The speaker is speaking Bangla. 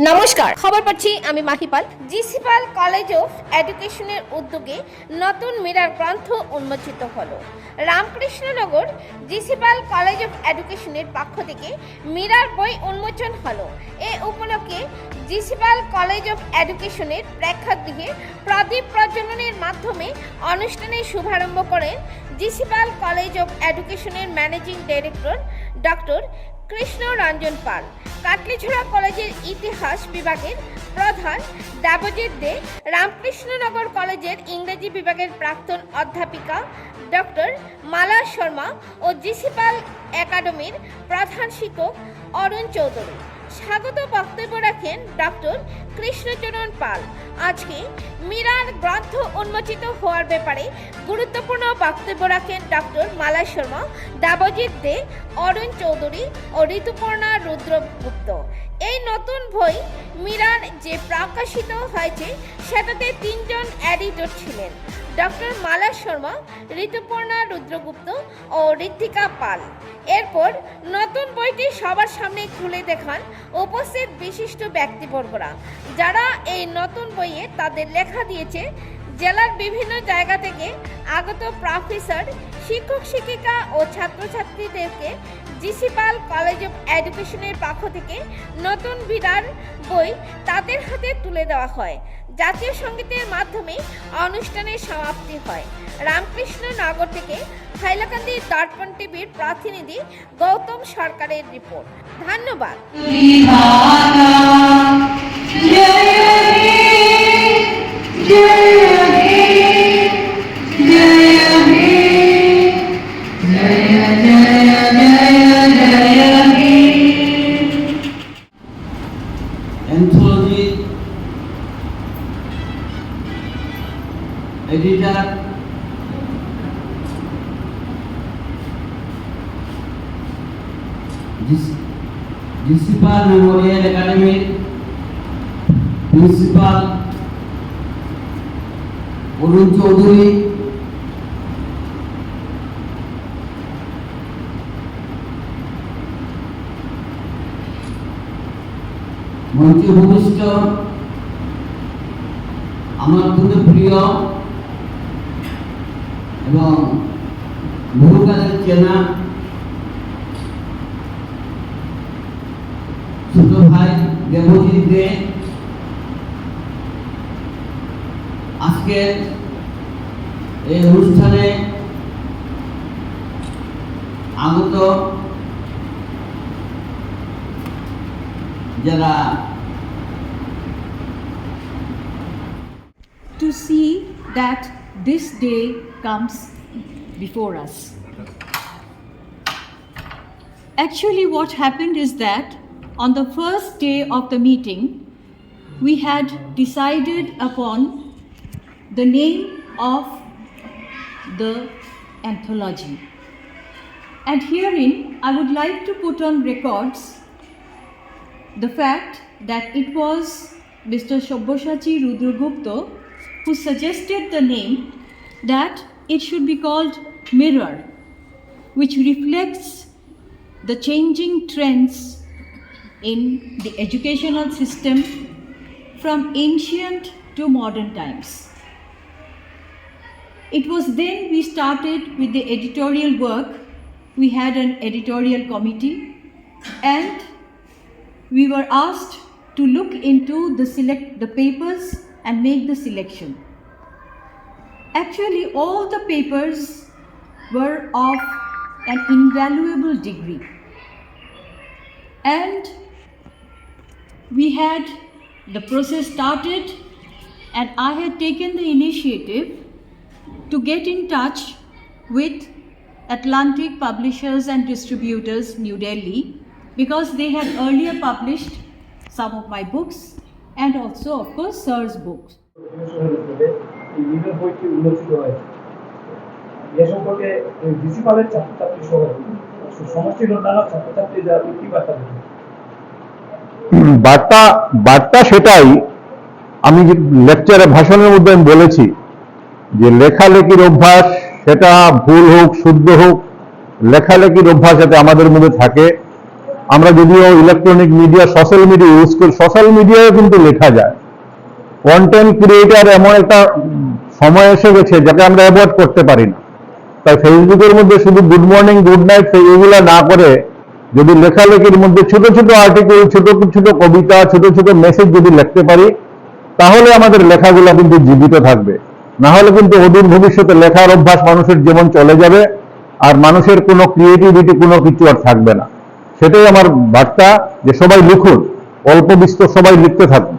নমস্কার, খবর পাচ্ছি আমি মাহিপাল। জিসিপাল কলেজ অফ এডুকেশনের উদ্যোগে নতুন মিরার গ্রন্থ উন্মোচিত হলো। রামকৃষ্ণনগর জিসিপাল কলেজ অফ এডুকেশনের পক্ষ থেকে মিরার বই উন্মোচন হলো। এ উপলক্ষে জিসিপাল কলেজ অফ এডুকেশনের প্রেক্ষাগৃহে প্রদীপ প্রজ্বলনের মাধ্যমে অনুষ্ঠানের শুভারম্ভ করেন জিসিপাল কলেজ অফ এডুকেশনের managing director doctor Krishna Ranjan Pal, Katlichhara কলেজের ইতিহাস বিভাগের প্রধান দেবজিৎ দে, রামকৃষ্ণনগর কলেজের ইংরেজি বিভাগের প্রাক্তন অধ্যাপিকা ডক্টর মালা শর্মা ও জিসিপাল একাডেমির প্রধান শিক্ষক অরুণ চৌধুরী। স্বাগত বক্তব্য রাখেন ডক্টর কৃষ্ণচরণ পাল। আজকে মিরার গ্রন্থ উন্মোচিত হওয়ার ব্যাপারে গুরুত্বপূর্ণ বক্তব্য রাখেন ডক্টর মালা শর্মা, দেবজিৎ দে, অরুণ চৌধুরী ও ঋতুপর্ণা রুদ্রগুপ্ত। এই নতুন বই মিরার যে প্রকাশিত হয়েছে সেটাতে 3 জন এডিটর ছিলেন, ডক্টর মালা শর্মা, ঋতুপর্ণা রুদ্রগুপ্ত ও ঋত্বিকা পাল। এরপর নতুন বইটি সবার সামনে খুলে দেখান উপস্থিত বিশিষ্ট ব্যক্তিবর্গরা, যারা এই নতুন বইয়ে তাদের লেখা দিয়েছে। জেলার বিভিন্ন জায়গা থেকে আগত প্রফেসর, শিক্ষক শিক্ষিকা ও ছাত্রছাত্রীদেরকে জিসিপাল কলেজ অফ এডুকেশনের পক্ষ থেকে নতুন মিরার বই তাদের হাতে তুলে দেওয়া হয়। জাতীয় সঙ্গীতের মাধ্যমে অনুষ্ঠানের সমাপ্তি হয়। রামকৃষ্ণনগর থেকে হাইলাকান্দি দর্পণ টিভির প্রতিনিধি গৌতম সরকারের রিপোর্ট। ধন্যবাদ। Anthology editor Municipal Memorial Academy Principal Arun Chaudhary, মঞ্চে উপবিষ্ট আমার অত্যন্ত প্রিয় এবং বহুকালের চেনা ছোট ভাই দেবজিৎ দে, আজকে এই অনুষ্ঠানে আগত যারা to see that this day comes before us. Actually, what happened is that on the first day of the meeting, we had decided upon the name of the anthology. And herein, I would like to put on records the fact that it was Mr. Shobboshachi Rudragupta who suggested the name that it should be called Mirror, which reflects the changing trends in the educational system from ancient to modern times. It was then we started with the editorial work. We had an editorial committee and we were asked to look into the papers and make the selection. Actually, all the papers were of an invaluable degree. And we had the process started, and I had taken the initiative to get in touch with Atlantic Publishers and Distributors, New Delhi, because they had earlier published some of my books and also, of course, Sir's books. বার্তা সেটাই, আমি লেকচারে ভাষণের মধ্যে আমি বলেছি যে লেখালেখির অভ্যাস, সেটা ভুল হোক শুদ্ধ হোক, লেখালেখির অভ্যাস যাতে আমাদের মধ্যে থাকে। আমরা যদিও electronic media social media use করি, সোশ্যাল মিডিয়ায় কিন্তু লেখা যায়। কন্টেন্ট ক্রিয়েটার এমন একটা সময় এসে গেছে যাকে আমরা অ্যাভয়েড করতে পারি না। তাই ফেসবুকের মধ্যে শুধু গুড মর্নিং গুড নাইট এগুলা না করে যদি লেখালেখির মধ্যে ছোট ছোট আর্টিকেল, ছোট ছোট কবিতা, ছোট ছোট মেসেজ যদি লিখতে পারি, তাহলে আমাদের লেখাগুলো কিন্তু জীবিত থাকবে। না হলে কিন্তু অদূর ভবিষ্যতে লেখার অভ্যাস মানুষের যেমন চলে যাবে, আর মানুষের কোনো ক্রিয়েটিভিটি কোনো কিছু আর থাকবে না। সেটাই আমার বার্তা, যে সবাই লিখুন, অল্প বিস্তর সবাই লিখতে থাকুন।